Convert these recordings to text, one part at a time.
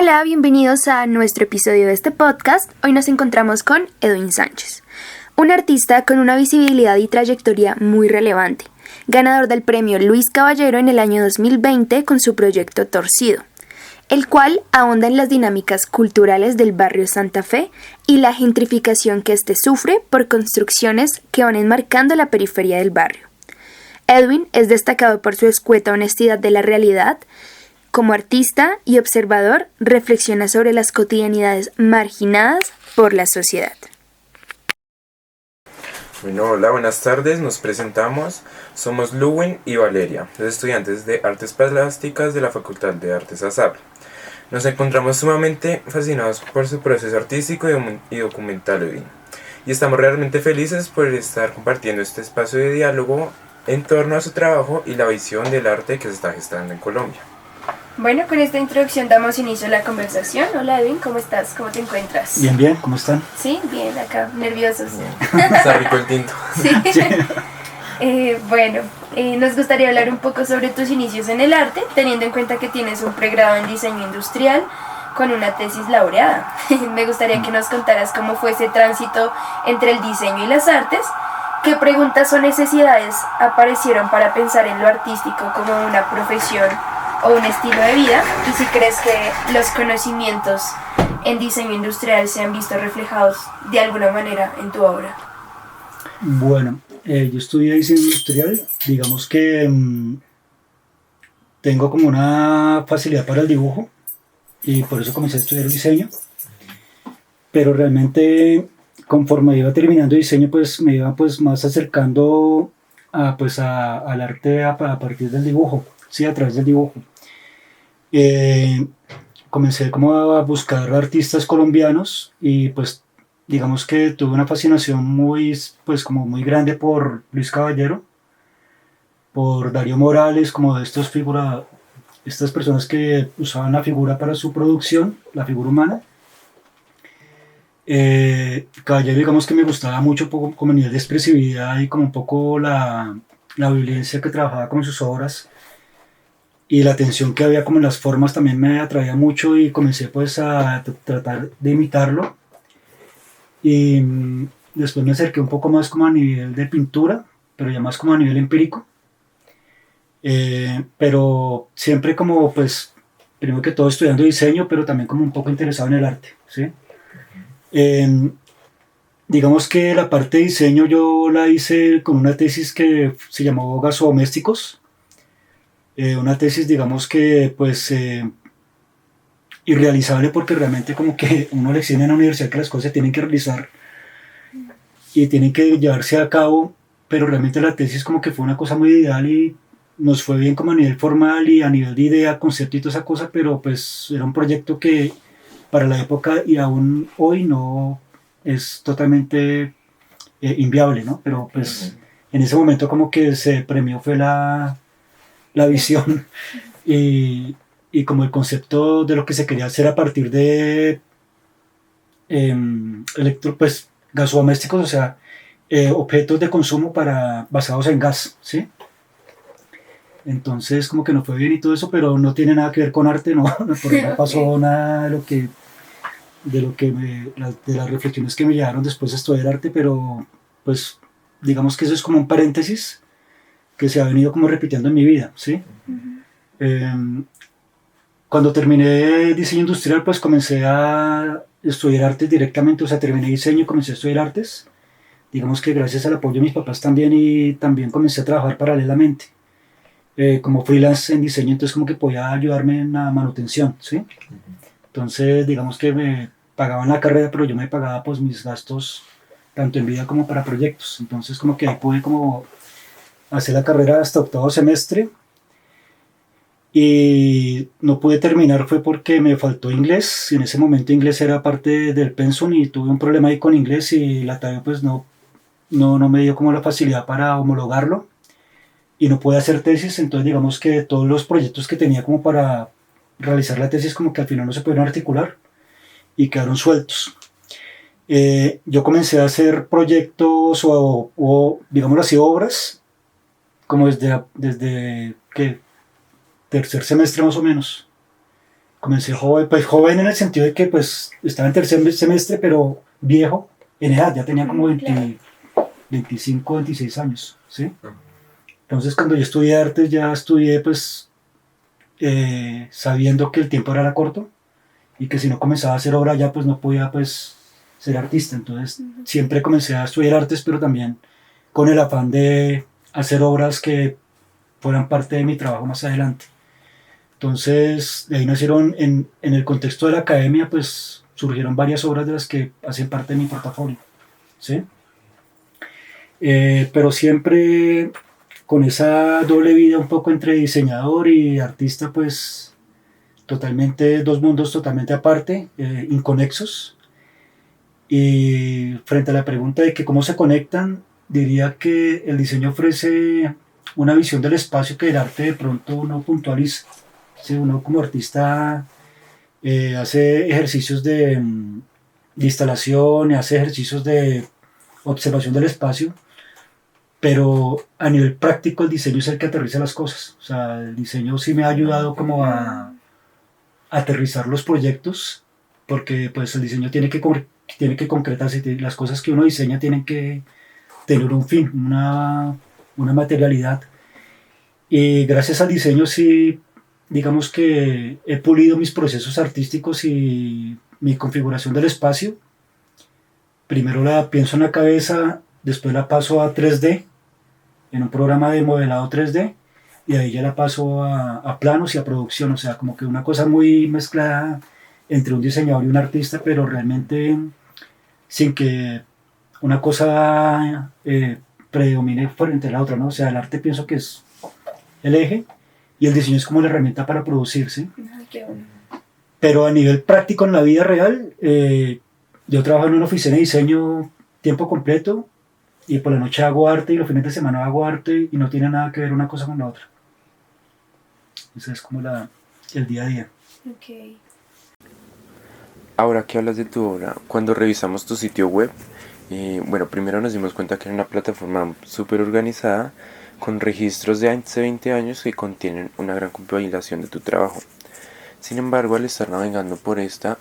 Hola, bienvenidos a nuestro episodio de este podcast. Hoy nos encontramos con Edwin Sánchez, un artista con una visibilidad y trayectoria muy relevante, ganador del premio Luis Caballero en el año 2020 con su proyecto Torcido, el cual ahonda en las dinámicas culturales del barrio Santa Fe y la gentrificación que éste sufre por construcciones que van enmarcando la periferia del barrio. Edwin es destacado por su escueta honestidad de la realidad. Como artista y observador, reflexiona sobre las cotidianidades marginadas por la sociedad. Bueno, hola, buenas tardes, nos presentamos. Somos Luwin y Valeria, los estudiantes de Artes Plásticas de la Facultad de Artes ASAP. Nos encontramos sumamente fascinados por su proceso artístico y documental hoy. Y estamos realmente felices por estar compartiendo este espacio de diálogo en torno a su trabajo y la visión del arte que se está gestando en Colombia. Bueno, con esta introducción damos inicio a la conversación. Hola Edwin, ¿cómo estás? ¿Cómo te encuentras? Bien, bien, ¿cómo están? Sí, bien, acá, nerviosos. Está rico el tinto. Sí. Nos gustaría hablar un poco sobre tus inicios en el arte, teniendo en cuenta que tienes un pregrado en diseño industrial con una tesis laureada. Me gustaría que nos contaras cómo fue ese tránsito entre el diseño y las artes. ¿Qué preguntas o necesidades aparecieron para pensar en lo artístico como una profesión o un estilo de vida? Y si crees que los conocimientos en diseño industrial se han visto reflejados de alguna manera en tu obra. Bueno, yo estudié diseño industrial, digamos que tengo como una facilidad para el dibujo y por eso comencé a estudiar diseño, pero realmente conforme iba terminando diseño pues me iba pues más acercando al arte a partir del dibujo, sí, a través del dibujo. Comencé como a buscar artistas colombianos y pues digamos que tuve una fascinación muy grande por Luis Caballero, por Darío Morales, como de estas personas que usaban la figura para su producción, la figura humana. Caballero, digamos que me gustaba mucho como a nivel de expresividad y como un poco la violencia que trabajaba con sus obras. Y la tensión que había como en las formas también me atraía mucho y comencé pues a tratar de imitarlo. Y después me acerqué un poco más como a nivel de pintura, pero ya más como a nivel empírico. Pero siempre como pues, primero que todo estudiando diseño, pero también como un poco interesado en el arte, ¿sí? Digamos que la parte de diseño yo la hice con una tesis que se llamó Gasodomésticos. Una tesis digamos que pues irrealizable porque realmente como que uno le enseña en la universidad que las cosas se tienen que realizar y tienen que llevarse a cabo, pero realmente la tesis como que fue una cosa muy ideal y nos fue bien como a nivel formal y a nivel de idea, concepto y toda esa cosa, pero pues era un proyecto que para la época y aún hoy no es totalmente inviable, ¿no? Pero pues en ese momento como que se premió fue la visión y como el concepto de lo que se quería hacer a partir de gasodomésticos, o sea, objetos de consumo basados en gas, ¿sí? Entonces como que no fue bien y todo eso, pero no tiene nada que ver con arte, no, por ahí no pasó nada de las reflexiones que me llevaron después de estudiar arte, pero pues digamos que eso es como un paréntesis que se ha venido como repitiendo en mi vida, ¿sí? Cuando terminé diseño industrial, pues comencé a estudiar artes directamente, o sea, terminé diseño y comencé a estudiar artes. Digamos que gracias al apoyo de mis papás también y también comencé a trabajar paralelamente como freelance en diseño, entonces como que podía ayudarme en la manutención, ¿sí? Entonces, digamos que me pagaban la carrera, pero yo me pagaba pues mis gastos tanto en vida como para proyectos. Entonces como que ahí pude como hacer la carrera hasta octavo semestre y no pude terminar fue porque me faltó inglés. En ese momento inglés era parte del pensum y tuve un problema ahí con inglés y la tabla pues no me dio como la facilidad para homologarlo y no pude hacer tesis. Entonces digamos que todos los proyectos que tenía como para realizar la tesis como que al final no se pudieron articular y quedaron sueltos. Yo comencé a hacer proyectos o digámoslo así, obras como desde que tercer semestre más o menos, Comencé joven, pues joven en el sentido de que pues estaba en tercer semestre, pero viejo en edad, ya tenía como 20, 25, 26 años, ¿sí? Entonces cuando yo estudié artes ya estudié pues sabiendo que el tiempo era corto y que si no comenzaba a hacer obra ya pues no podía pues ser artista. Entonces siempre comencé a estudiar artes, pero también con el afán de hacer obras que fueran parte de mi trabajo más adelante. Entonces de ahí nacieron en el contexto de la academia pues surgieron varias obras de las que hacen parte de mi portafolio, ¿sí? Pero siempre con esa doble vida un poco entre diseñador y artista, pues totalmente, dos mundos totalmente aparte, inconexos. Y frente a la pregunta de que cómo se conectan, diría que el diseño ofrece una visión del espacio que el arte de pronto uno puntualiza. ¿Sí? Uno como artista hace ejercicios de instalación, hace ejercicios de observación del espacio, pero a nivel práctico el diseño es el que aterriza las cosas. O sea, el diseño sí me ha ayudado como a aterrizar los proyectos, porque pues el diseño tiene que concretarse, las cosas que uno diseña tienen que tener un fin, una materialidad. Y gracias al diseño sí, digamos que he pulido mis procesos artísticos y mi configuración del espacio. Primero la pienso en la cabeza, después la paso a 3D, en un programa de modelado 3D, y ahí ya la paso a planos y a producción, o sea, como que una cosa muy mezclada entre un diseñador y un artista, pero realmente sin que una cosa predomine frente a la otra, ¿no? O sea, el arte pienso que es el eje y el diseño es como la herramienta para producirse. Ay, qué bueno. Pero a nivel práctico en la vida real, yo trabajo en una oficina de diseño tiempo completo y por la noche hago arte y los fines de semana hago arte y no tiene nada que ver una cosa con la otra. Ese es como el día a día. Okay. Ahora que hablas de tu obra, cuando revisamos tu sitio web, bueno, primero nos dimos cuenta que era una plataforma súper organizada, con registros de hace 20 años que contienen una gran compilación de tu trabajo. Sin embargo, al estar navegando por esta,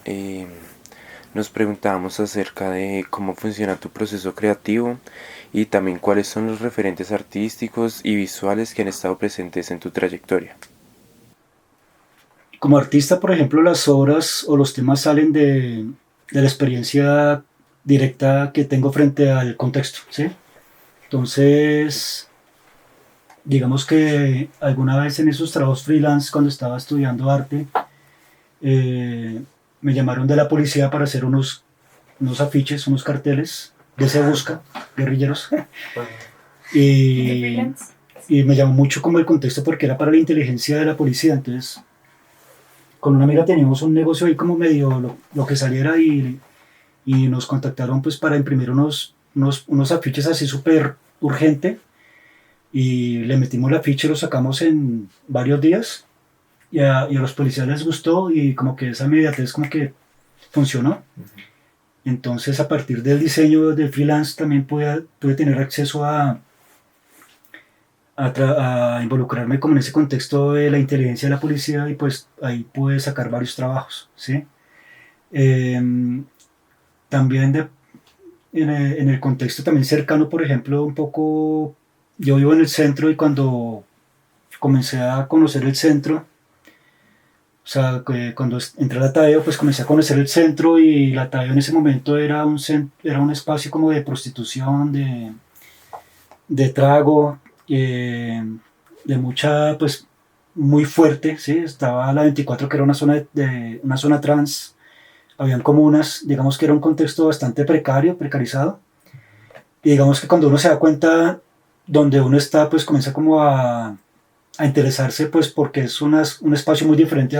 nos preguntábamos acerca de cómo funciona tu proceso creativo y también cuáles son los referentes artísticos y visuales que han estado presentes en tu trayectoria. Como artista, por ejemplo, las obras o los temas salen de la experiencia directa que tengo frente al contexto, ¿sí? Entonces, digamos que alguna vez en esos trabajos freelance, cuando estaba estudiando arte, me llamaron de la policía para hacer unos afiches, unos carteles de Se Busca, guerrilleros. y me llamó mucho como el contexto porque era para la inteligencia de la policía. Entonces, con una amiga teníamos un negocio ahí como medio lo que saliera y nos contactaron pues para imprimir unos afiches así súper urgente. Y le metimos el afiche y lo sacamos en varios días. Y a los policías les gustó y como que esa inmediatez como que funcionó. Entonces a partir del diseño del freelance también pude tener acceso a involucrarme como en ese contexto de la inteligencia de la policía y pues ahí pude sacar varios trabajos, ¿sí? También en el contexto también cercano, por ejemplo, un poco, yo vivo en el centro y cuando comencé a conocer el centro, o sea, cuando entré a la Tadeo, pues comencé a conocer el centro y la Tadeo en ese momento era un espacio como de prostitución, de trago, de mucha, pues, muy fuerte, ¿sí? Estaba la 24 que era una zona trans, habían comunas, digamos que era un contexto bastante precarizado, y digamos que cuando uno se da cuenta donde uno está, pues comienza como a interesarse, pues porque es un espacio muy diferente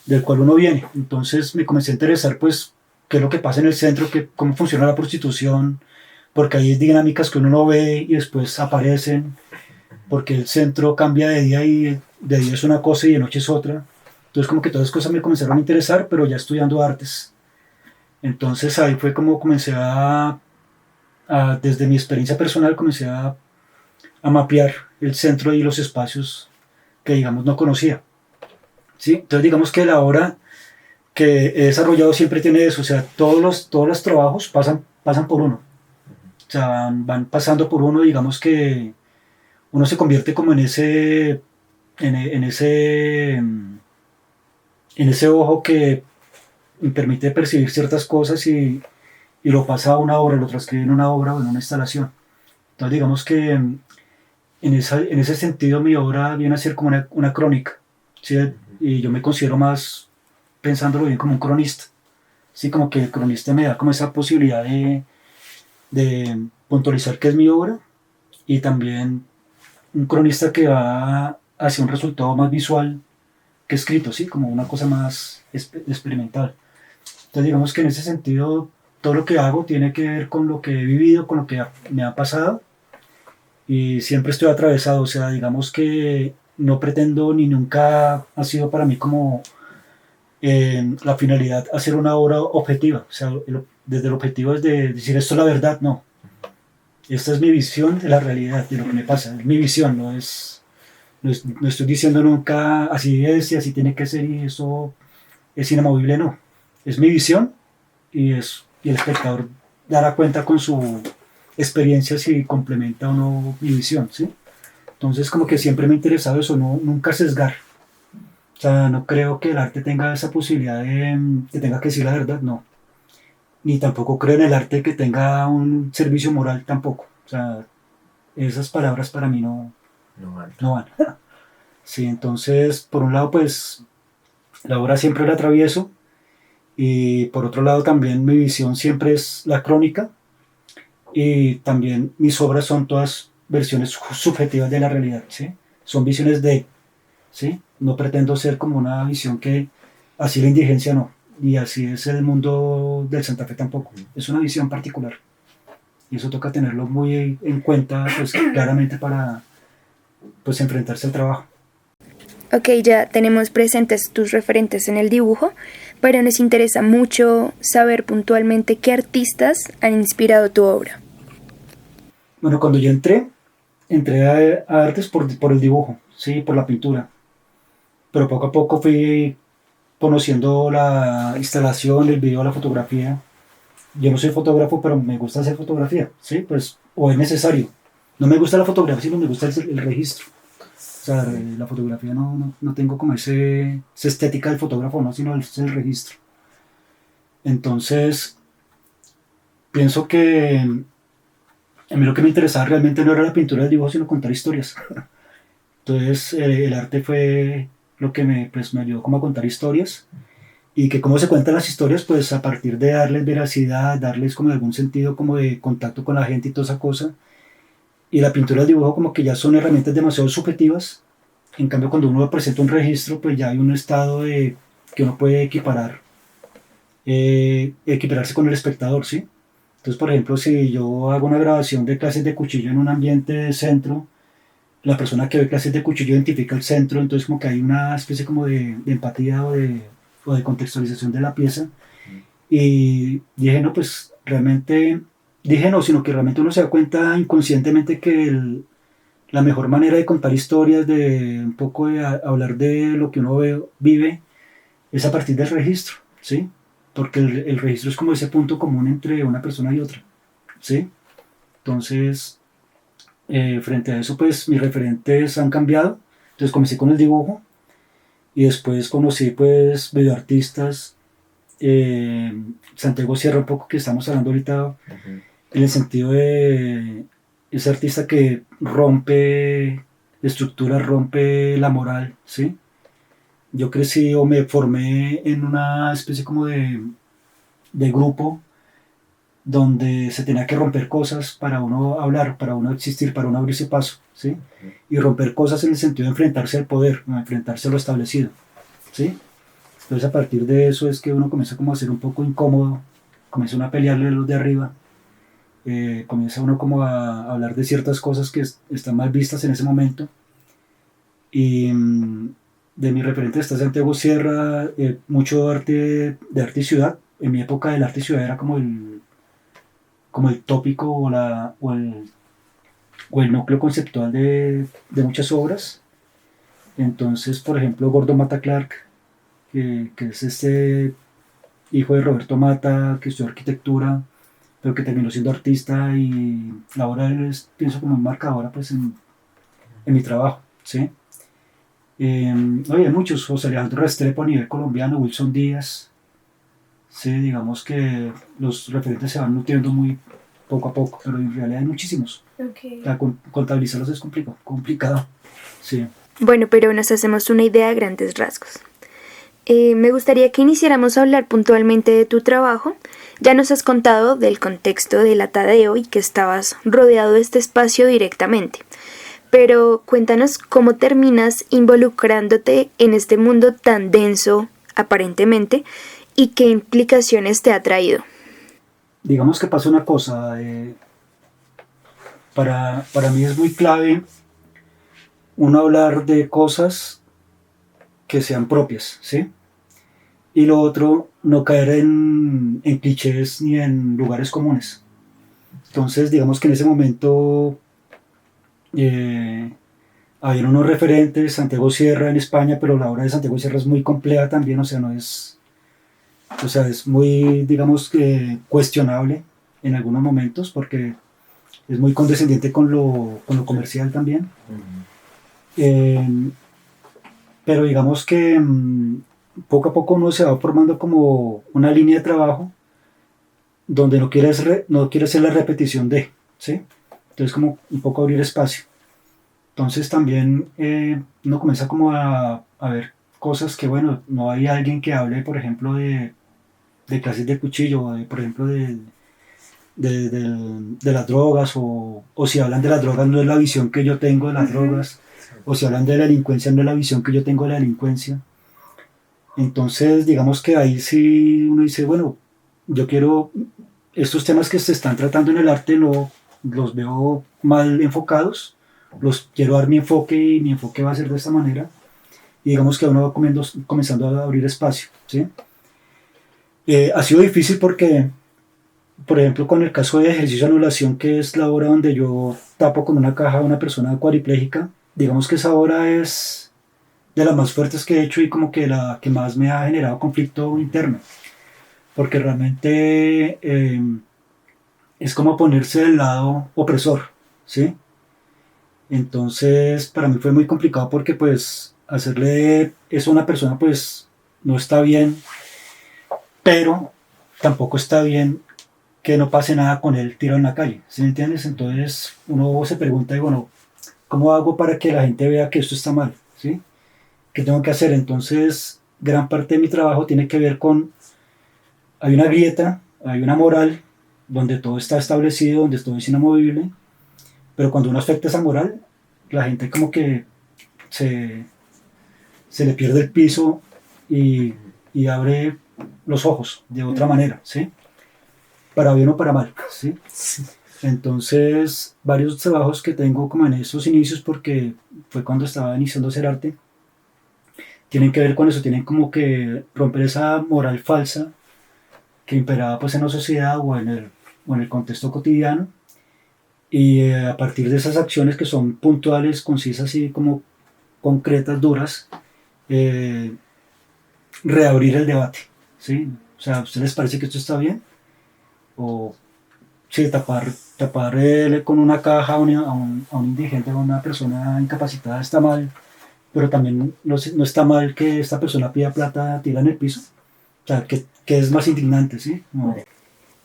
del cual uno viene. Entonces me comencé a interesar, pues, qué es lo que pasa en el centro, cómo funciona la prostitución, porque hay dinámicas que uno no ve y después aparecen, porque el centro cambia de día y de día es una cosa y de noche es otra. Entonces como que todas esas cosas me comenzaron a interesar, pero ya estudiando artes. Entonces ahí fue como comencé desde mi experiencia personal, comencé a mapear el centro y los espacios que digamos no conocía, ¿sí? Entonces digamos que la obra que he desarrollado siempre tiene eso, o sea, todos los trabajos pasan por uno, o sea, van pasando por uno, digamos que uno se convierte como en ese, en ese ojo que permite percibir ciertas cosas y lo pasa a una obra, lo transcribe en una obra o en una instalación. Entonces digamos que en ese sentido mi obra viene a ser como una crónica, ¿sí? Y yo me considero más, pensándolo bien, como un cronista, ¿sí? Como que el cronista me da como esa posibilidad de puntualizar qué es mi obra y también un cronista que va hacia un resultado más visual que escrito, ¿sí? Como una cosa más experimental. Entonces digamos que en ese sentido todo lo que hago tiene que ver con lo que he vivido, con lo que me ha pasado y siempre estoy atravesado, o sea, digamos que no pretendo ni nunca ha sido para mí como la finalidad hacer una obra objetiva, o sea, desde el objetivo es de decir esto es la verdad, no. Esta es mi visión de la realidad, de lo que me pasa, es mi visión, no estoy diciendo nunca así es y así tiene que ser y eso es inamovible, no. Es mi visión y el espectador dará cuenta con su experiencia si complementa o no mi visión, ¿sí? Entonces como que siempre me ha interesado eso, nunca sesgar. O sea, no creo que el arte tenga esa posibilidad de que tenga que decir la verdad, no. Ni tampoco creo en el arte que tenga un servicio moral tampoco. O sea, esas palabras para mí No van. no van. Sí, entonces, por un lado, pues, la obra siempre la atravieso y por otro lado también mi visión siempre es la crónica y también mis obras son todas versiones subjetivas de la realidad, ¿sí? Son visiones de, ¿sí? No pretendo ser como una visión que así la indigencia no, y así es el mundo del Santa Fe tampoco, es una visión particular y eso toca tenerlo muy en cuenta pues claramente para pues enfrentarse al trabajo. Ok, ya tenemos presentes tus referentes en el dibujo, pero nos interesa mucho saber puntualmente qué artistas han inspirado tu obra. Bueno, cuando yo entré a artes por el dibujo, sí, por la pintura, pero poco a poco fui conociendo la instalación, el video, la fotografía. Yo no soy fotógrafo, pero me gusta hacer fotografía, ¿sí? Pues, o es necesario. No me gusta la fotografía, sino me gusta el registro. O sea, la fotografía no tengo como esa estética del fotógrafo, no, sino es el registro. Entonces, pienso que a mí lo que me interesaba realmente no era la pintura del dibujo, sino contar historias. Entonces, el arte fue lo que pues, me ayudó como a contar historias y que cómo se cuentan las historias, pues a partir de darles veracidad, darles como algún sentido como de contacto con la gente y toda esa cosa. Y la pintura del dibujo como que ya son herramientas demasiado subjetivas. En cambio, cuando uno presenta un registro, pues ya hay un estado que uno puede equipararse con el espectador, ¿sí? Entonces, por ejemplo, si yo hago una grabación de clases de cuchillo en un ambiente de centro, la persona que ve clases de cuchillo identifica el centro, entonces como que hay una especie como de empatía o de contextualización de la pieza. Y dije, no, pues realmente, dije no, sino que realmente uno se da cuenta inconscientemente que la mejor manera de contar historias, de un poco de hablar de lo que uno vive, es a partir del registro, ¿sí? Porque el registro es como ese punto común entre una persona y otra, ¿sí? Entonces, frente a eso, pues mis referentes han cambiado. Entonces comencé con el dibujo y después conocí pues videoartistas, Santiago Sierra un poco que estamos hablando ahorita en el sentido de ese artista que rompe estructuras, rompe la moral, ¿sí? Yo crecí o me formé en una especie como de grupo donde se tenía que romper cosas para uno hablar, para uno existir, para uno abrirse paso, ¿sí? Y romper cosas en el sentido de enfrentarse al poder, ¿no? Enfrentarse a lo establecido, ¿sí? Entonces a partir de eso es que uno comienza como a ser un poco incómodo, comienza uno a pelearle a los de arriba, comienza uno como a hablar de ciertas cosas que están mal vistas en ese momento. Y de mi referente está Santiago Sierra, mucho arte de arte y ciudad. En mi época el arte y ciudad era como el tópico o el núcleo conceptual de muchas obras. Entonces, por ejemplo, Gordon Matta Clark que es este hijo de Roberto Mata, que estudió arquitectura, pero que terminó siendo artista, y la obra de él es, pienso, como muy marcadora pues, en mi trabajo, ¿sí? Hay muchos, José Alejandro Restrepo a nivel colombiano, Wilson Díaz, sí, digamos que los referentes se van nutriendo muy poco a poco, pero en realidad hay muchísimos. Okay. Contabilizarlos es complicado, sí. Bueno, pero nos hacemos una idea a grandes rasgos. Me gustaría que iniciáramos a hablar puntualmente de tu trabajo. Ya nos has contado del contexto del Atadeo y que estabas rodeado de este espacio directamente. Pero cuéntanos cómo terminas involucrándote en este mundo tan denso, aparentemente, y qué implicaciones te ha traído. Digamos que pasa una cosa, para mí es muy clave uno hablar de cosas que sean propias, ¿sí? Y lo otro, no caer en clichés ni en lugares comunes. Entonces, digamos que en ese momento había unos referentes, Santiago Sierra en España, pero la obra de Santiago Sierra es muy compleja también, o sea, no es, o sea, es muy, digamos, cuestionable en algunos momentos, porque es muy condescendiente con lo comercial también. Pero digamos que poco a poco uno se va formando como una línea de trabajo donde no quiere hacer la repetición de, ¿sí? Entonces como un poco abrir espacio. Entonces también uno comienza como a ver cosas que, bueno, no hay alguien que hable, por ejemplo, de clases de cuchillo, por ejemplo, de las drogas, o si hablan de las drogas no es la visión que yo tengo de las drogas, o si hablan de la delincuencia no es la visión que yo tengo de la delincuencia. Entonces, digamos que ahí sí uno dice, bueno, yo quiero, estos temas que se están tratando en el arte no los veo mal enfocados, los quiero dar mi enfoque, y mi enfoque va a ser de esta manera, y digamos que uno va comenzando a abrir espacio, ¿sí? Ha sido difícil porque, por ejemplo, con el caso de Ejercicio de Anulación, que es la obra donde yo tapo con una caja a una persona cuadripléjica, digamos que esa obra es de las más fuertes que he hecho y como que la que más me ha generado conflicto interno, porque realmente es como ponerse del lado opresor, ¿sí? Entonces para mí fue muy complicado porque pues hacerle eso a una persona pues no está bien, pero tampoco está bien que no pase nada con él tirado en la calle, ¿sí me entiendes? Entonces uno se pregunta, bueno, ¿cómo hago para que la gente vea que esto está mal? ¿Sí? ¿Qué tengo que hacer? Entonces gran parte de mi trabajo tiene que ver con, hay una grieta, hay una moral donde todo está establecido, donde todo es inamovible, pero cuando uno afecta esa moral, la gente como que se le pierde el piso y abre los ojos de otra manera, ¿sí? Para bien o para mal, ¿sí? Entonces, varios trabajos que tengo como en esos inicios, porque fue cuando estaba iniciando a hacer arte, tienen que ver con eso, tienen como que romper esa moral falsa que imperaba pues en la sociedad o en el contexto cotidiano, y a partir de esas acciones que son puntuales, concisas y como concretas, duras, reabrir el debate, ¿sí? O sea, ¿a ustedes les parece que esto está bien? O sí, tapar con una caja a un indigente, a una persona incapacitada está mal, pero también no está mal que esta persona pida plata tirada en el piso. O sea, que es más indignante, ¿sí? No.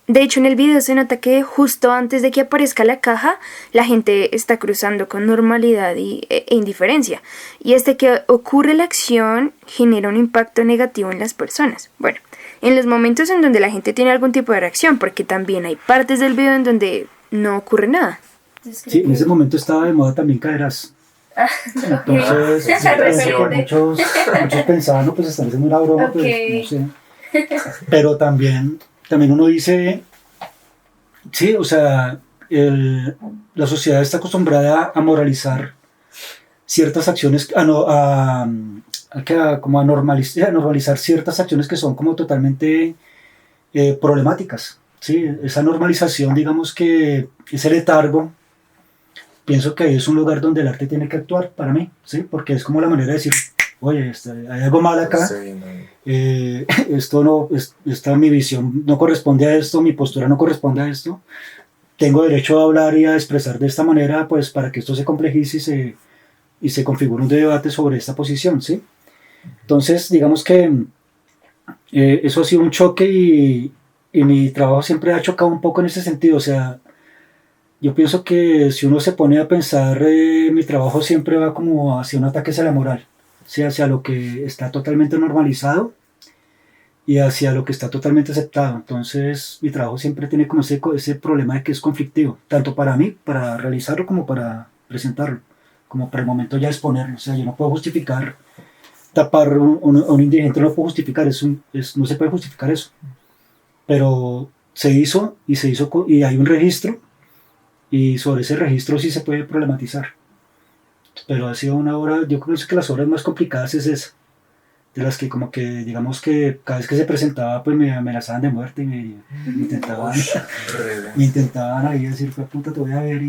De hecho, en el video se nota que justo antes de que aparezca la caja, la gente está cruzando con normalidad e indiferencia. Y hasta que ocurre la acción, genera un impacto negativo en las personas. Bueno, en los momentos en donde la gente tiene algún tipo de reacción, porque también hay partes del video en donde no ocurre nada. Sí, en ese momento estaba de moda también caderas. Entonces, muchos pensaban, no, pues están haciendo una broma, pues no sé. Pero también uno dice, sí, o sea, la sociedad está acostumbrada a moralizar ciertas acciones, a normalizar ciertas acciones que son como totalmente problemáticas, ¿sí? Esa normalización, digamos que ese letargo, pienso que es un lugar donde el arte tiene que actuar para mí, ¿sí? Porque es como la manera de decir, oye, hay algo mal acá, Sí, no. esto no, mi visión no corresponde a esto, mi postura no corresponde a esto, tengo derecho a hablar y a expresar de esta manera, pues para que esto se complejice y se configure un debate sobre esta posición, ¿sí? Entonces, digamos que eso ha sido un choque y mi trabajo siempre ha chocado un poco en ese sentido, o sea, yo pienso que si uno se pone a pensar, mi trabajo siempre va como hacia un ataque hacia la moral, ¿sí? Hacia lo que está totalmente normalizado y hacia lo que está totalmente aceptado. Entonces mi trabajo siempre tiene como ese problema de que es conflictivo, tanto para mí, para realizarlo, como para presentarlo, como para el momento ya exponerlo. O sea, yo no puedo justificar, tapar a un indigente, no puedo justificar, no se puede justificar eso. Pero se hizo y hay un registro y sobre ese registro sí se puede problematizar. Pero ha sido una obra, yo creo que las obras más complicadas es esa, de las que como que digamos que cada vez que se presentaba pues me amenazaban de muerte y me intentaban, me intentaban ahí decir, fue puta, te voy a ver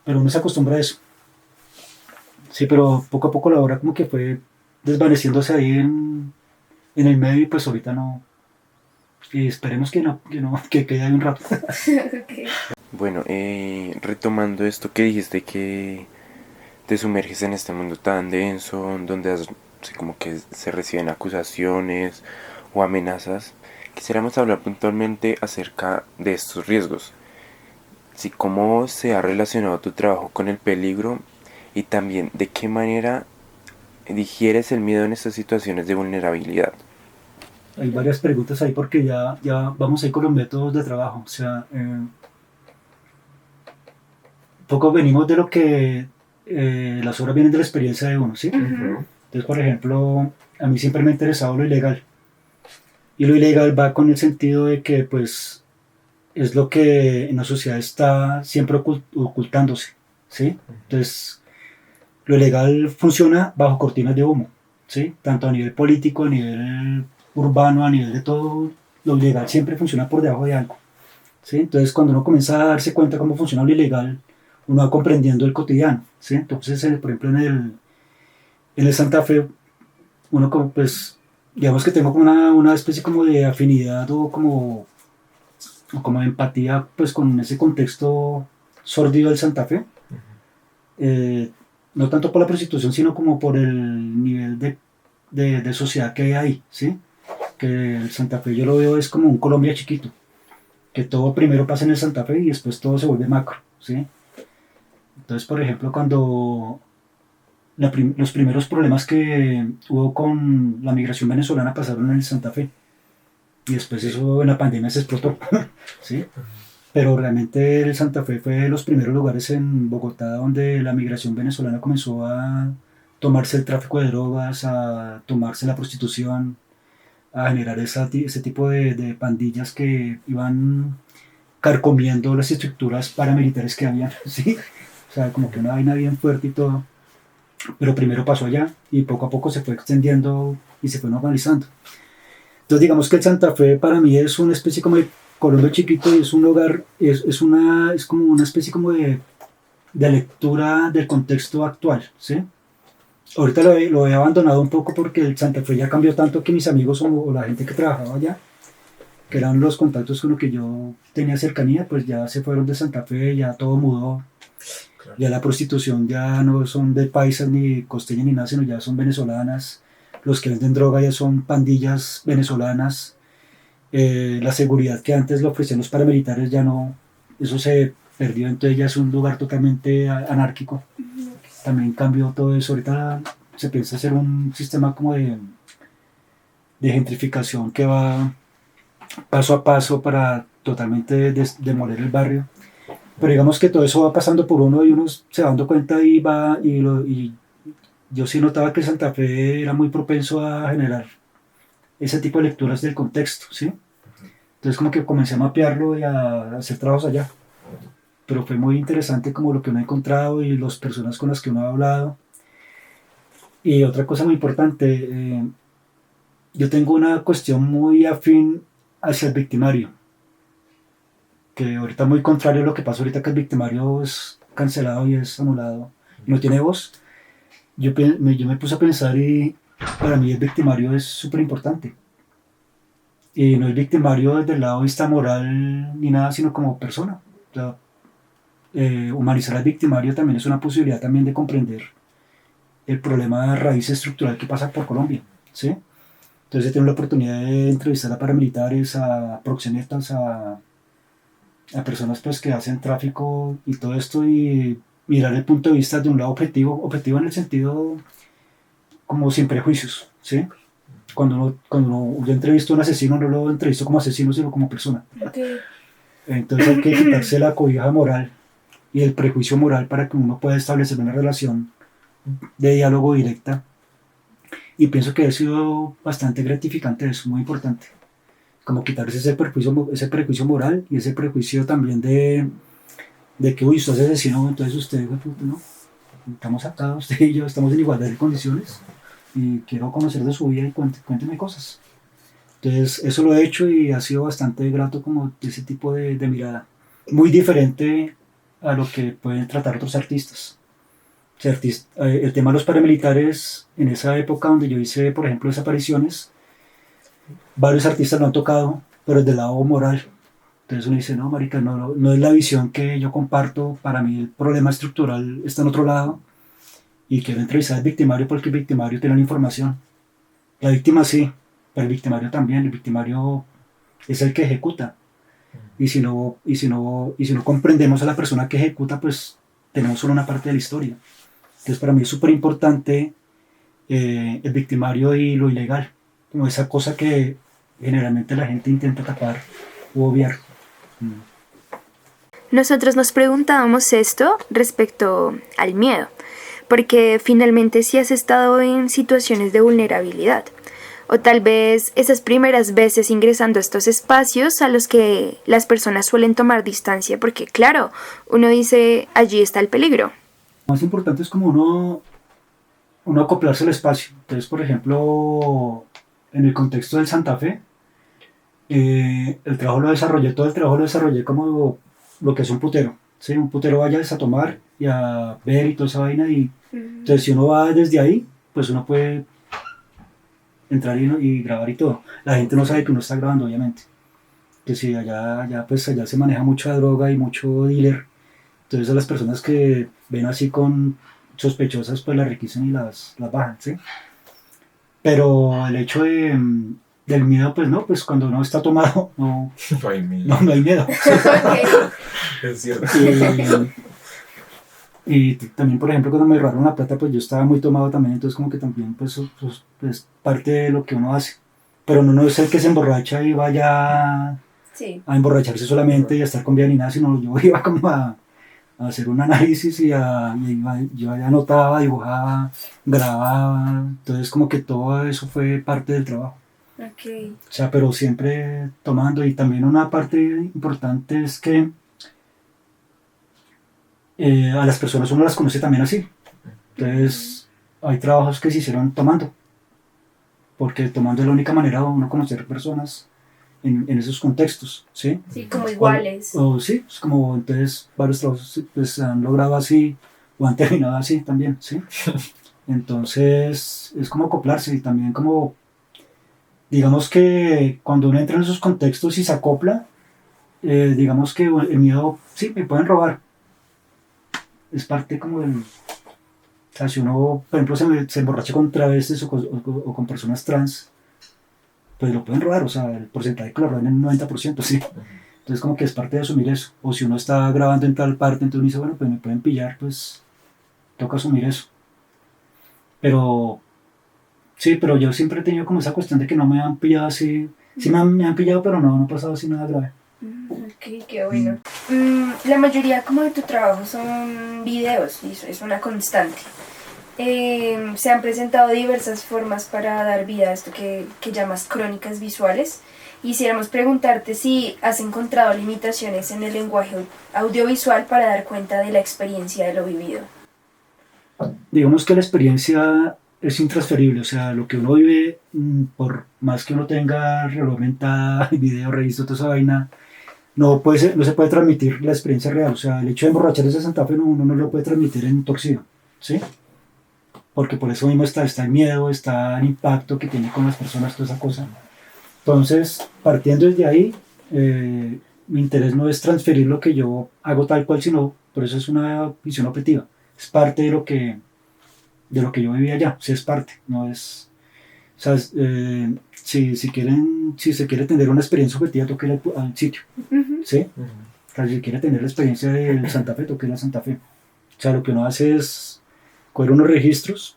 pero uno se acostumbra a eso. Sí, pero poco a poco la obra como que fue desvaneciéndose ahí en el medio y pues ahorita no, y esperemos que quede ahí un rato. Okay. Bueno, retomando esto que dijiste, que te sumerges en este mundo tan denso, donde como que se reciben acusaciones o amenazas, quisiéramos hablar puntualmente acerca de estos riesgos. Sí, cómo se ha relacionado tu trabajo con el peligro y también de qué manera digieres el miedo en estas situaciones de vulnerabilidad. Hay varias preguntas ahí porque ya vamos a ir con los métodos de trabajo. O sea, poco venimos de lo que las obras vienen de la experiencia de uno, ¿sí? Uh-huh. Entonces, por ejemplo, a mí siempre me ha interesado lo ilegal. Y lo ilegal va con el sentido de que, pues, es lo que en la sociedad está siempre ocultándose, ¿sí? Entonces, lo ilegal funciona bajo cortinas de humo, ¿sí? Tanto a nivel político, a nivel urbano, a nivel de todo, lo ilegal siempre funciona por debajo de algo, ¿sí? Entonces, cuando uno comienza a darse cuenta cómo funciona lo ilegal, uno va comprendiendo el cotidiano, ¿sí? Entonces, por ejemplo, en el Santa Fe, uno como, pues, digamos que tengo como una especie como de afinidad o como de empatía, pues, con ese contexto sórdido del Santa Fe. No tanto por la prostitución, sino como por el nivel de sociedad que hay ahí, ¿sí? Que el Santa Fe yo lo veo es como un Colombia chiquito, que todo primero pasa en el Santa Fe y después todo se vuelve macro, ¿sí? Entonces, por ejemplo, cuando los primeros problemas que hubo con la migración venezolana pasaron en el Santa Fe y después eso en la pandemia se explotó, ¿sí? Pero realmente el Santa Fe fue de los primeros lugares en Bogotá donde la migración venezolana comenzó a tomarse el tráfico de drogas, a tomarse la prostitución, a generar ese tipo de pandillas que iban carcomiendo las estructuras paramilitares que habían, ¿sí? O sea, como que una vaina bien fuerte y todo. Pero primero pasó allá y poco a poco se fue extendiendo y se fue normalizando. Entonces digamos que el Santa Fe para mí es una especie como de Colombia chiquito y es un lugar, es como una especie como de lectura del contexto actual, ¿sí? Ahorita lo he abandonado un poco porque el Santa Fe ya cambió tanto que mis amigos o la gente que trabajaba allá, que eran los contactos con los que yo tenía cercanía, pues ya se fueron de Santa Fe, ya todo mudó. Claro. Ya la prostitución ya no son de paisas ni costeñas ni nada, sino ya son venezolanas. Los que venden droga ya son pandillas venezolanas. La seguridad que antes le ofrecían los paramilitares ya no, eso se perdió, entonces ya es un lugar totalmente anárquico. También cambió todo eso. Ahorita se piensa hacer un sistema como de gentrificación que va paso a paso para totalmente demoler el barrio. Pero digamos que todo eso va pasando por uno y uno se va dando cuenta y va y yo sí notaba que Santa Fe era muy propenso a generar ese tipo de lecturas del contexto, ¿sí? Entonces como que comencé a mapearlo y a hacer trabajos allá. Pero fue muy interesante como lo que uno ha encontrado y las personas con las que uno ha hablado. Y otra cosa muy importante, yo tengo una cuestión muy afín hacia el victimario, que ahorita muy contrario a lo que pasa ahorita, que el victimario es cancelado y es anulado y no tiene voz. yo me puse a pensar y para mí el victimario es súper importante. Y no es victimario desde el lado de vista moral ni nada, sino como persona. O sea, humanizar al victimario también es una posibilidad también de comprender el problema de raíz estructural que pasa por Colombia, ¿sí? Entonces he tenido la oportunidad de entrevistar a paramilitares, a proxenetas, a personas pues, que hacen tráfico y todo esto y mirar el punto de vista de un lado objetivo en el sentido como sin prejuicios, ¿sí? Yo entrevisto a un asesino, no lo entrevisto como asesino, sino como persona. Okay. Entonces hay que quitarse la cobija moral y el prejuicio moral para que uno pueda establecer una relación de diálogo directa. Y pienso que ha sido bastante gratificante, es muy importante. Como quitarse ese prejuicio moral y ese prejuicio también de que, uy, usted es asesino, entonces usted, ¿no? Estamos acá, usted y yo estamos en igualdad de condiciones y quiero conocer de su vida y cuénteme cosas. Entonces, eso lo he hecho y ha sido bastante grato como ese tipo de mirada. Muy diferente a lo que pueden tratar otros artistas. O sea, el tema de los paramilitares, en esa época donde yo hice, por ejemplo, desapariciones, varios artistas lo han tocado, pero desde el lado moral. Entonces uno dice, no, marica, no es la visión que yo comparto, para mí el problema estructural está en otro lado y quiero entrevistar al victimario porque el victimario tiene la información. La víctima sí, pero el victimario también, el victimario es el que ejecuta. Y si no comprendemos a la persona que ejecuta, pues tenemos solo una parte de la historia. Entonces para mí es súper importante el victimario y lo ilegal, como esa cosa que generalmente la gente intenta tapar o obviar. Nosotros nos preguntábamos esto respecto al miedo, porque finalmente si has estado en situaciones de vulnerabilidad, o tal vez esas primeras veces ingresando a estos espacios a los que las personas suelen tomar distancia, porque claro, uno dice, allí está el peligro. Lo más importante es como uno acoplarse al espacio. Entonces, por ejemplo, en el contexto del Santa Fe, todo el trabajo lo desarrollé como lo que es un putero. ¿Sí? Un putero vaya a tomar y a ver y toda esa vaina. Y, entonces, si uno va desde ahí, pues uno puede entrar y grabar y todo. La gente no sabe que uno está grabando, obviamente. Que si allá se maneja mucha droga y mucho dealer. Entonces a las personas que ven así con sospechosas, pues las requisan y las bajan, ¿sí? Pero el hecho del miedo, pues no, pues cuando uno está tomado, no hay miedo. No hay miedo. Es cierto. Y también, por ejemplo, cuando me robaron la plata, pues yo estaba muy tomado también, entonces como que también, pues es parte de lo que uno hace. Pero uno no es el que se emborracha y vaya a emborracharse solamente y a estar con vida ni nada, sino yo iba como a hacer un análisis y yo anotaba, dibujaba, grababa, entonces como que todo eso fue parte del trabajo. Okay. O sea, pero siempre tomando. Y también una parte importante es que a las personas uno las conoce también así. Entonces hay trabajos que se hicieron tomando, porque tomando es la única manera de uno conocer personas en esos contextos, ¿sí? Sí, como iguales. Sí, es como entonces varios trabajos pues, se han logrado así o han terminado así también, ¿sí? Entonces es como acoplarse y también como, digamos que cuando uno entra en esos contextos y se acopla, digamos que el miedo, sí, me pueden robar. Es parte como del... O sea, si uno, por ejemplo, se emborracha con travestis o con personas trans, pues lo pueden robar, o sea, el porcentaje que lo roban es el 90%, sí. Entonces como que es parte de asumir eso. O si uno está grabando en tal parte, entonces uno dice, bueno, pues me pueden pillar, pues toca asumir eso. Pero, sí, pero yo siempre he tenido como esa cuestión de que no me han pillado así. Sí me han pillado, pero no ha pasado así nada grave. Ok, qué bueno. La mayoría como de tu trabajo son videos, y eso es una constante. Se han presentado diversas formas para dar vida a esto que llamas crónicas visuales. Quisiéramos preguntarte si has encontrado limitaciones en el lenguaje audiovisual para dar cuenta de la experiencia de lo vivido. Digamos que la experiencia es intransferible, o sea, lo que uno vive, por más que uno tenga reloj mental, video, registro, toda esa vaina, no se puede transmitir la experiencia real. O sea, el hecho de emborracharse de Santa Fe uno no lo puede transmitir en torcido, ¿sí? porque por eso mismo está el miedo, está el impacto que tiene con las personas, toda esa cosa. Entonces, partiendo desde ahí, mi interés no es transferir lo que yo hago tal cual, sino, por eso es una visión objetiva, es parte de lo que yo viví allá, sí es parte, no es, o sea, si se quiere tener una experiencia objetiva, toque ir al sitio, ¿sí? O sea, si quiere tener la experiencia de Santa Fe, toque ir a Santa Fe. O sea, lo que uno hace es coger unos registros,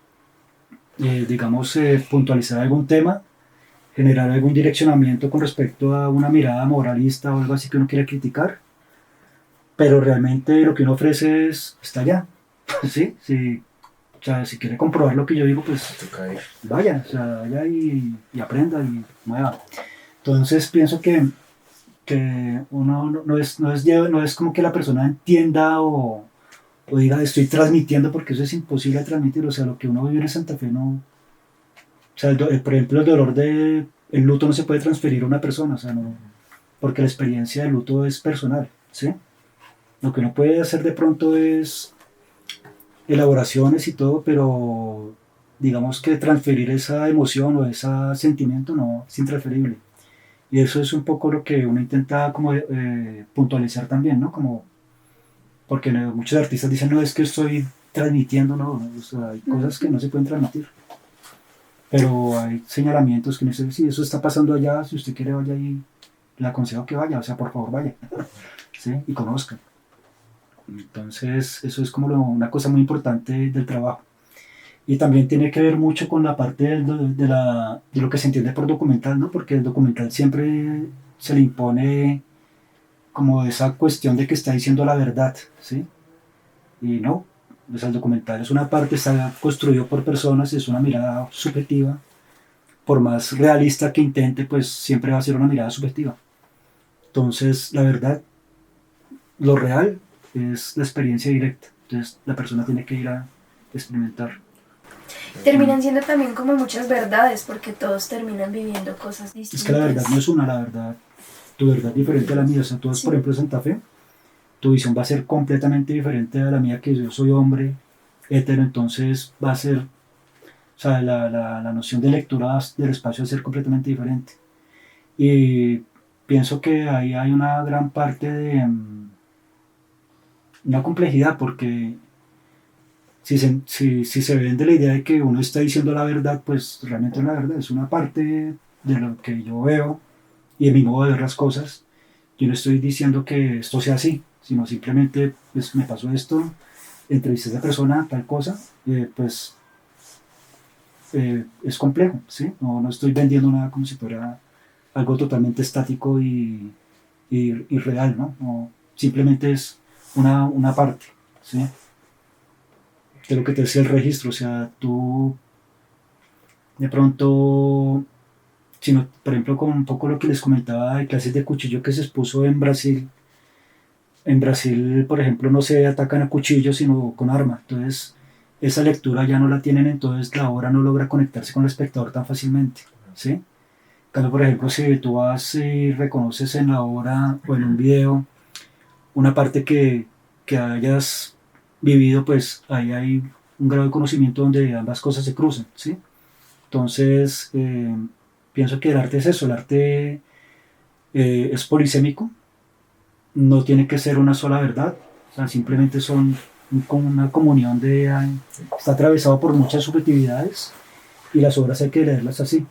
digamos, puntualizar algún tema, generar algún direccionamiento con respecto a una mirada moralista o algo así que uno quiera criticar, pero realmente lo que uno ofrece está allá, ¿sí? Sí. O sea, si quiere comprobar lo que yo digo, pues vaya, o sea, vaya y aprenda y mueva. Entonces pienso que uno no es como que la persona entienda o diga estoy transmitiendo, porque eso es imposible de transmitir. O sea, lo que uno vive en Santa Fe no. O sea, por ejemplo, el luto no se puede transferir a una persona, o sea, no, porque la experiencia del luto es personal, ¿sí? Lo que uno puede hacer de pronto es elaboraciones y todo, pero digamos que transferir esa emoción o ese sentimiento no es intransferible. Y eso es un poco lo que uno intenta como puntualizar también, ¿no? Como, porque muchos artistas dicen, no, es que estoy transmitiendo, no, o sea, hay cosas que no se pueden transmitir. Pero hay señalamientos que no sé si eso está pasando allá, si usted quiere vaya y le aconsejo que vaya, o sea, por favor vaya, ¿sí? Y conozca. Entonces, eso es como una cosa muy importante del trabajo. Y también tiene que ver mucho con la parte de lo que se entiende por documental, ¿no? Porque el documental siempre se le impone como esa cuestión de que está diciendo la verdad, ¿sí? Y no, pues el documental es una parte, está construido por personas, es una mirada subjetiva. Por más realista que intente, pues siempre va a ser una mirada subjetiva. Entonces, la verdad, lo real es la experiencia directa. Entonces, la persona tiene que ir a experimentar. Terminan siendo también como muchas verdades, porque todos terminan viviendo cosas distintas. Es que la verdad no es una, la verdad, tu verdad es diferente a la mía. O sea, tú, sí. Por ejemplo, en Santa Fe, tu visión va a ser completamente diferente a la mía, que yo soy hombre, hetero, entonces va a ser, o sea, la noción de lectura del espacio va a ser completamente diferente. Y pienso que ahí hay una gran parte de una complejidad, porque si se vende la idea de que uno está diciendo la verdad, pues realmente la verdad es una parte de lo que yo veo y de mi modo de ver las cosas. Yo no estoy diciendo que esto sea así, sino simplemente pues me pasó esto, entrevisté a esa persona, tal cosa, es complejo, ¿sí? No estoy vendiendo nada como si fuera algo totalmente estático y real, ¿no? No, simplemente es una parte, ¿sí? De lo que te decía el registro. O sea, tú de pronto, sino, por ejemplo, con un poco lo que les comentaba de clases de cuchillo que se expuso en Brasil. En Brasil, por ejemplo, no se atacan a cuchillo, sino con arma. Entonces, esa lectura ya no la tienen, entonces la obra no logra conectarse con el espectador tan fácilmente, ¿sí? Cuando, por ejemplo, si tú vas y reconoces en la obra o en un video una parte que hayas vivido, pues ahí hay un grado de conocimiento donde ambas cosas se cruzan, ¿sí? Entonces, pienso que el arte es eso, el arte es polisémico, no tiene que ser una sola verdad, o sea, simplemente son una comunión está atravesado por muchas subjetividades y las obras hay que leerlas así.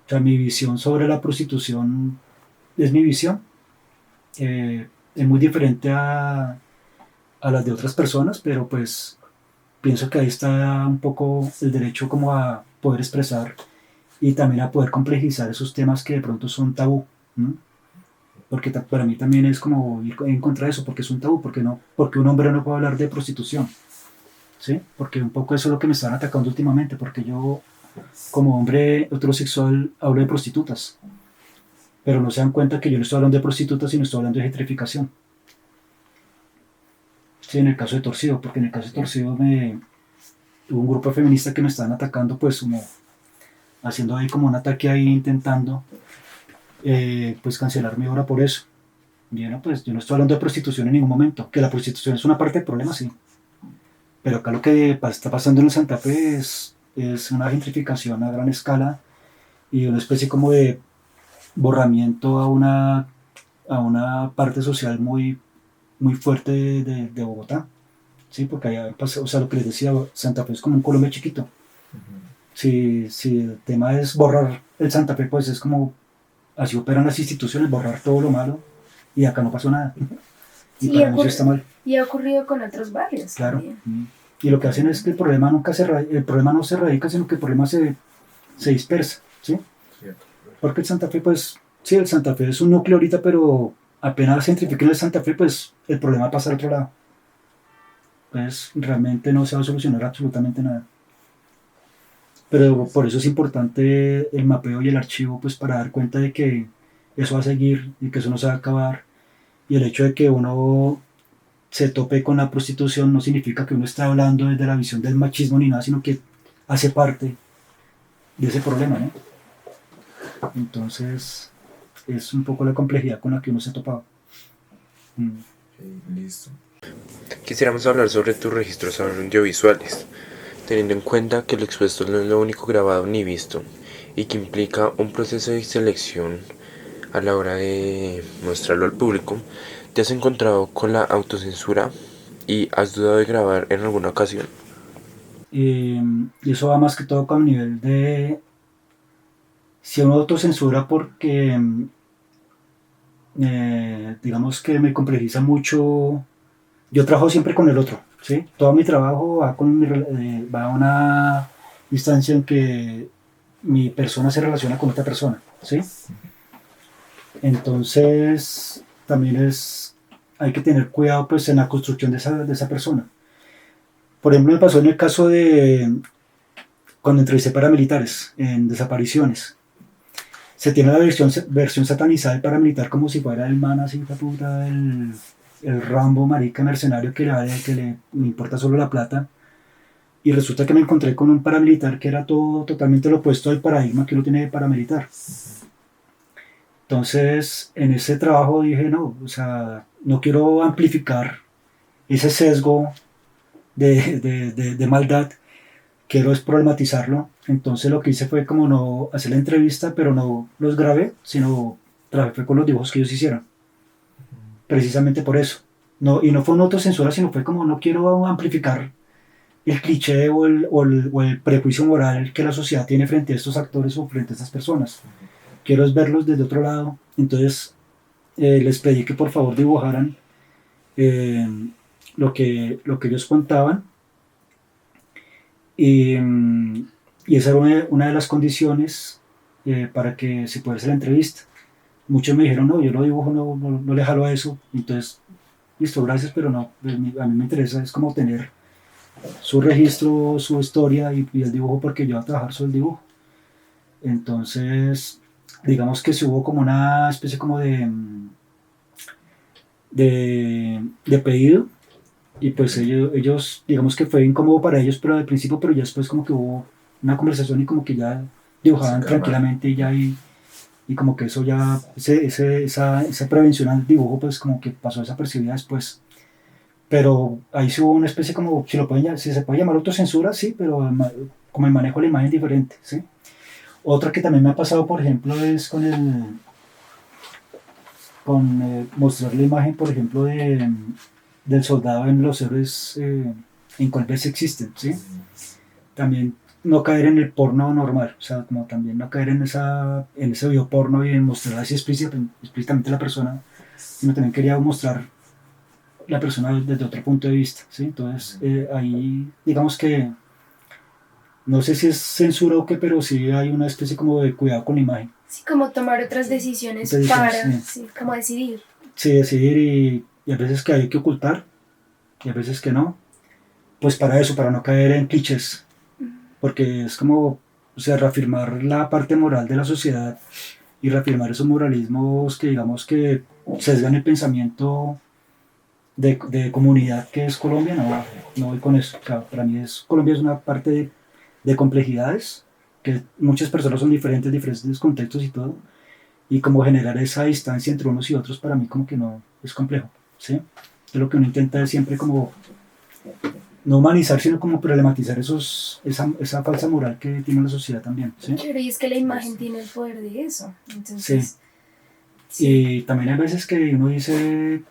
O sea, mi visión sobre la prostitución es mi visión, es muy diferente a las de otras personas, pero pues pienso que ahí está un poco el derecho como a poder expresar y también a poder complejizar esos temas que de pronto son tabú, ¿no? Porque para mí también es como ir en contra de eso, porque es un tabú, porque un hombre no puede hablar de prostitución, ¿sí? Porque un poco eso es lo que me están atacando últimamente, porque yo como hombre heterosexual hablo de prostitutas, pero no se dan cuenta que yo no estoy hablando de prostitutas, sino estoy hablando de gentrificación. Sí, en el caso de Torcido, porque en el caso de Torcido hubo un grupo feminista que me estaban atacando, pues como haciendo ahí como un ataque ahí, intentando pues cancelar mi obra por eso. Y bueno, pues yo no estoy hablando de prostitución en ningún momento, que la prostitución es una parte del problema, sí, Pero acá lo que está pasando en el Santa Fe es una gentrificación a gran escala y una especie como de borramiento a una parte social muy, muy fuerte de Bogotá. Sí, porque allá pasa, o sea, lo que les decía, Santa Fe es como un Colombia chiquito. Si el tema es borrar el Santa Fe, pues es como así operan las instituciones, borrar todo lo malo, y acá no pasó nada. Y Sí, para mí eso está mal. y ha ocurrido con otros barrios Claro. también. Y lo que hacen es que el problema el problema no se radica, sino que el problema se dispersa, ¿sí? Porque el Santa Fe, pues, sí, el Santa Fe es un núcleo ahorita, pero apenas se gentrifiquen el Santa Fe, pues el problema pasa al otro lado. Pues realmente no se va a solucionar absolutamente nada. Pero por eso es importante el mapeo y el archivo, pues para dar cuenta de que eso va a seguir y que eso no se va a acabar. Y el hecho de que uno se tope con la prostitución no significa que uno esté hablando desde la visión del machismo ni nada, sino que hace parte de ese problema, ¿no? Entonces, es un poco la complejidad con la que uno se ha topado. Listo. Quisiéramos hablar sobre tus registros audiovisuales, teniendo en cuenta que lo expuesto no es lo único grabado ni visto, y que implica un proceso de selección a la hora de mostrarlo al público. ¿Te has encontrado con la autocensura y has dudado de grabar en alguna ocasión? Y eso va más que todo con el nivel de... Si uno autocensura porque, digamos que me complejiza mucho... Yo trabajo siempre con el otro, ¿sí? Todo mi trabajo va a una instancia en que mi persona se relaciona con otra persona, ¿sí? Entonces, también hay que tener cuidado pues en la construcción de esa persona. Por ejemplo, me pasó en el caso de cuando entrevisté paramilitares en desapariciones. Se tiene la versión satanizada del paramilitar como si fuera el man así, puta, el Rambo marica mercenario que le importa solo la plata. Y resulta que me encontré con un paramilitar que era todo totalmente lo opuesto al paradigma que uno tiene de paramilitar. Entonces, en ese trabajo dije, no, o sea, no quiero amplificar ese sesgo de maldad, quiero es problematizarlo. Entonces lo que hice fue como no hacer la entrevista, pero no los grabé, sino trabajé con los dibujos que ellos hicieron. Precisamente por eso. No, y no fue una autocensura, sino fue como no quiero amplificar el cliché o el prejuicio moral que la sociedad tiene frente a estos actores o frente a estas personas. Quiero es verlos desde otro lado. Entonces les pedí que por favor dibujaran lo que ellos contaban. Y esa era una de las condiciones para que se pudiera hacer la entrevista. Muchos me dijeron, no, yo lo dibujo, no le jalo a eso. Entonces, listo, gracias, pero no, a mí me interesa es como tener su registro, su historia y el dibujo, porque yo voy a trabajar sobre el dibujo. Entonces, digamos que se hubo como una especie como de pedido, y pues ellos, digamos que fue incómodo para ellos, pero al principio, pero ya después como que hubo una conversación y como que ya dibujaban tranquilamente y ya y como que eso ya, esa prevención al dibujo pues como que pasó desapercibida después. Pero ahí sí hubo una especie como, si se puede llamar autocensura, sí, pero como el manejo de la imagen diferente, ¿sí? Otra que también me ha pasado, por ejemplo, es con mostrar la imagen, por ejemplo, del soldado en Los Héroes en Colbert existen, ¿sí? También no caer en el porno normal, o sea, como también no caer en ese bioporno y en mostrar así explícitamente la persona, sino también quería mostrar la persona desde otro punto de vista, ¿sí? Entonces, ahí, digamos que, no sé si es censura o qué, pero sí hay una especie como de cuidado con la imagen. Sí, como tomar otras decisiones para, sí, como decidir. Sí, decidir y a veces que hay que ocultar y a veces que no, pues para eso, para no caer en clichés, porque es como, o sea, reafirmar la parte moral de la sociedad y reafirmar esos moralismos que digamos que sesgan el pensamiento de comunidad que es Colombia. No voy con eso. O sea, para mí Colombia es una parte de complejidades, que muchas personas son diferentes contextos y todo, y como generar esa distancia entre unos y otros para mí como que no es complejo, ¿sí? Entonces lo que uno intenta es siempre como no humanizar, sino como problematizar esa falsa moral que tiene la sociedad también, ¿sí? Claro, y es que la imagen tiene el poder de eso. Entonces, Y también hay veces que uno dice,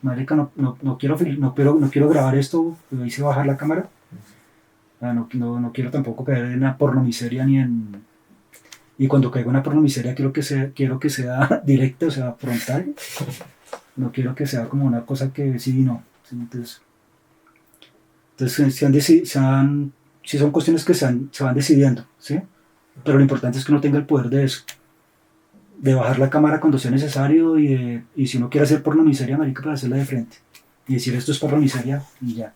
marica, no quiero grabar esto, pero hice bajar la cámara. No quiero tampoco caer en la pornomiseria y cuando caigo en la pornomiseria quiero que sea directa, o sea, frontal. No quiero que sea como una cosa que sí y no. ¿Sí? Entonces si son cuestiones que se van decidiendo, ¿sí? Pero lo importante es que uno tenga el poder de eso, de bajar la cámara cuando sea necesario y si uno quiere hacer pornomiseria, marica, para hacerla de frente y decir esto es pornomiseria y ya.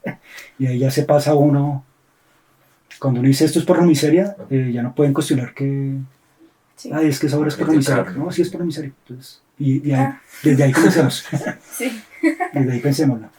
Y ahí ya se pasa uno, cuando uno dice esto es pornomiseria, ya no pueden cuestionar que sí. es que esa obra es pornomiseria. No, sí es pornomiseria. Entonces, desde ahí comencemos. Sí. Desde ahí pensémoslo.